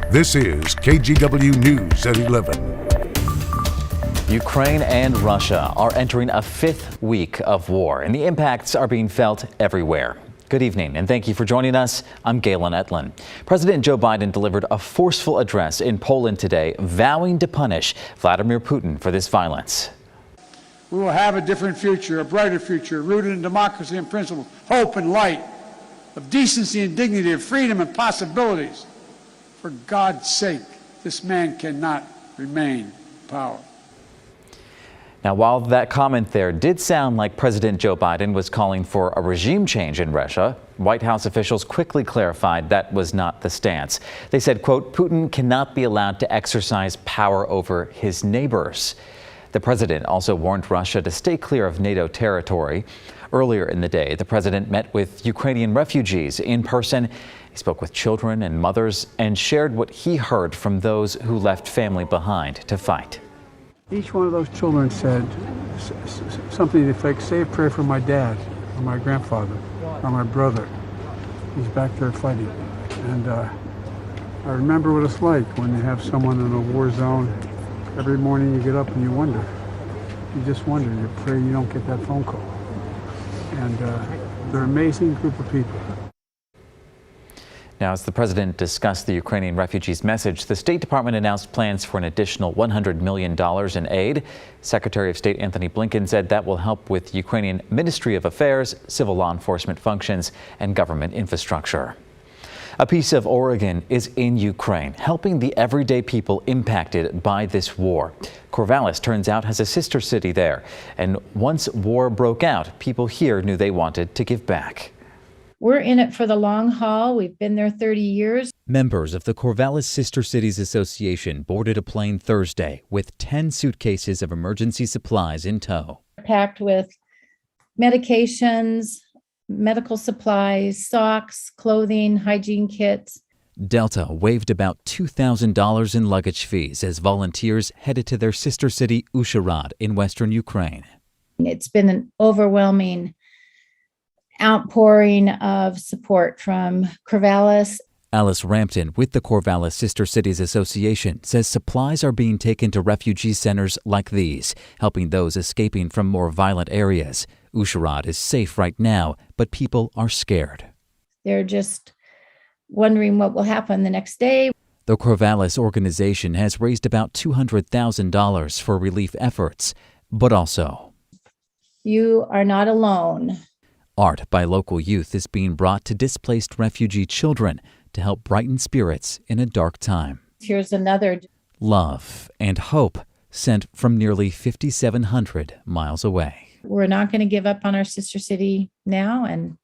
This is KGW News at 11. Ukraine and Russia are entering a fifth week of war, and the impacts are being felt everywhere. Good evening, and thank you for joining us. I'm Galen Etlin. President Joe Biden delivered a forceful address in Poland today, vowing to punish Vladimir Putin for this violence. We will have a different future, a brighter future, rooted in democracy and principles, hope and light, of decency and dignity, of freedom and possibilities. For God's sake, this man cannot remain in power. Now, while that comment there did sound like President Joe Biden was calling for a regime change in Russia, White House officials quickly clarified that was not the stance. They said, quote, Putin cannot be allowed to exercise power over his neighbors. The president also warned Russia to stay clear of NATO territory. Earlier in the day, the president met with Ukrainian refugees in person. He spoke with children and mothers and shared what he heard from those who left family behind to fight. Each one of those children said something like, say a prayer for my dad, or my grandfather, or my brother. He's back there fighting. And I remember what it's like when you have someone in a war zone. Every morning you get up and you wonder. You just wonder. You pray you don't get that phone call. And they're an amazing group of people. Now, as the president discussed the Ukrainian refugees' message, the State Department announced plans for an additional $100 million in aid. Secretary of State Anthony Blinken said that will help with Ukrainian Ministry of Affairs, civil law enforcement functions, and government infrastructure. A piece of Oregon is in Ukraine, helping the everyday people impacted by this war. Corvallis, turns out, has a sister city there. And once war broke out, people here knew they wanted to give back. We're in it for the long haul. We've been there 30 years. Members of the Corvallis Sister Cities Association boarded a plane Thursday with 10 suitcases of emergency supplies in tow. Packed with medications, medical supplies, socks, clothing, hygiene kits. Delta waived about $2,000 in luggage fees as volunteers headed to their sister city, Uzhhorod, in western Ukraine. It's been an overwhelming outpouring of support from Corvallis. Alice Rampton with the Corvallis Sister Cities Association says supplies are being taken to refugee centers like these, helping those escaping from more violent areas. Uzhhorod is safe right now, but people are scared. They're just wondering what will happen the next day. The Corvallis organization has raised about $200,000 for relief efforts, but also, you are not alone. Art by local youth is being brought to displaced refugee children to help brighten spirits in a dark time. Here's another. Love and hope sent from nearly 5,700 miles away. We're not going to give up on our sister city now, and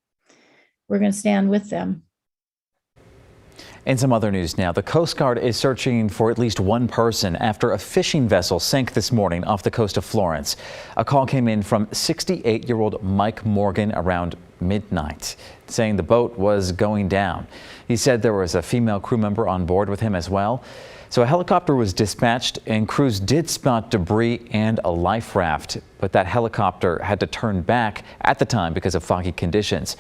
we're going to stand with them. In some other news now, the Coast Guard is searching for at least one person after a fishing vessel sank this morning off the coast of Florence. A call came in from 68-year-old Mike Morgan around midnight, saying the boat was going down. He said there was a female crew member on board with him as well. So a helicopter was dispatched and crews did spot debris and a life raft, but that helicopter had to turn back at the time because of foggy conditions.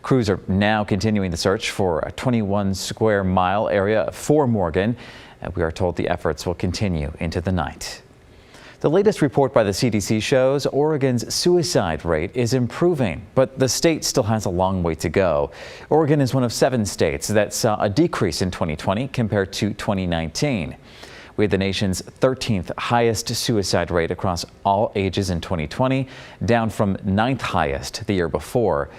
Crews are now continuing the search for a 21 square mile area for Morgan. We are told the efforts will continue into the night. The latest report by the CDC shows Oregon's suicide rate is improving, but the state still has a long way to go. Oregon is one of 7 states that saw a decrease in 2020 compared to 2019. We had the nation's 13th highest suicide rate across all ages in 2020, down from 9th highest the year before.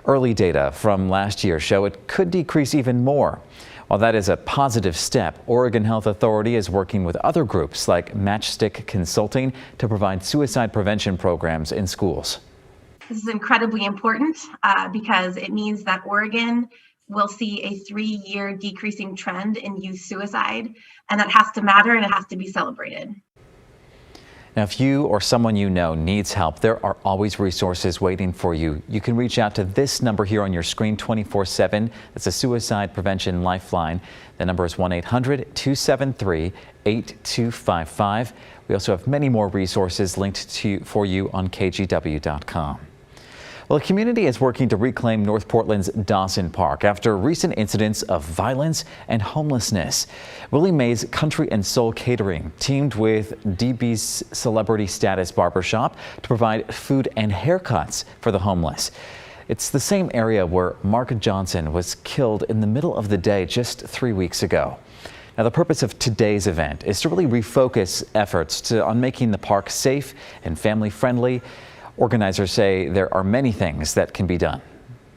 Early data from last year show it could decrease even more. While that is a positive step, Oregon Health Authority is working with other groups like Matchstick Consulting to provide suicide prevention programs in schools. This is incredibly important because it means that Oregon will see a 3-year decreasing trend in youth suicide, and that has to matter and it has to be celebrated. Now, if you or someone you know needs help, there are always resources waiting for you. You can reach out to this number here on your screen 24/7. That's a suicide prevention lifeline. The number is 1-800-273-8255. We also have many more resources linked for you on KGW.com. Well, the community is working to reclaim North Portland's Dawson Park after recent incidents of violence and homelessness. Willie Mae's Country and Soul Catering teamed with DB's Celebrity Status Barbershop to provide food and haircuts for the homeless. It's the same area where Mark Johnson was killed in the middle of the day just 3 weeks ago. Now, the purpose of today's event is to really refocus efforts on making the park safe and family friendly. Organizers say there are many things that can be done.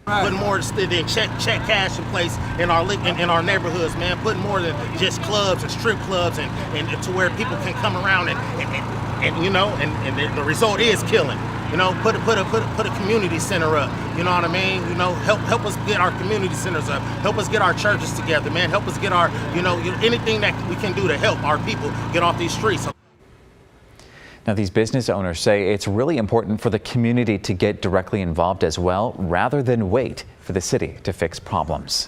Putting more than check cash in place in our neighborhoods, man. Putting more than just clubs and strip clubs and to where people can come around and you know, and the result is killing. You know, put a community center up. You know what I mean? You know, help us get our community centers up. Help us get our churches together, man. Help us get our, anything that we can do to help our people get off these streets. Now, these business owners say it's really important for the community to get directly involved as well, rather than wait for the city to fix problems.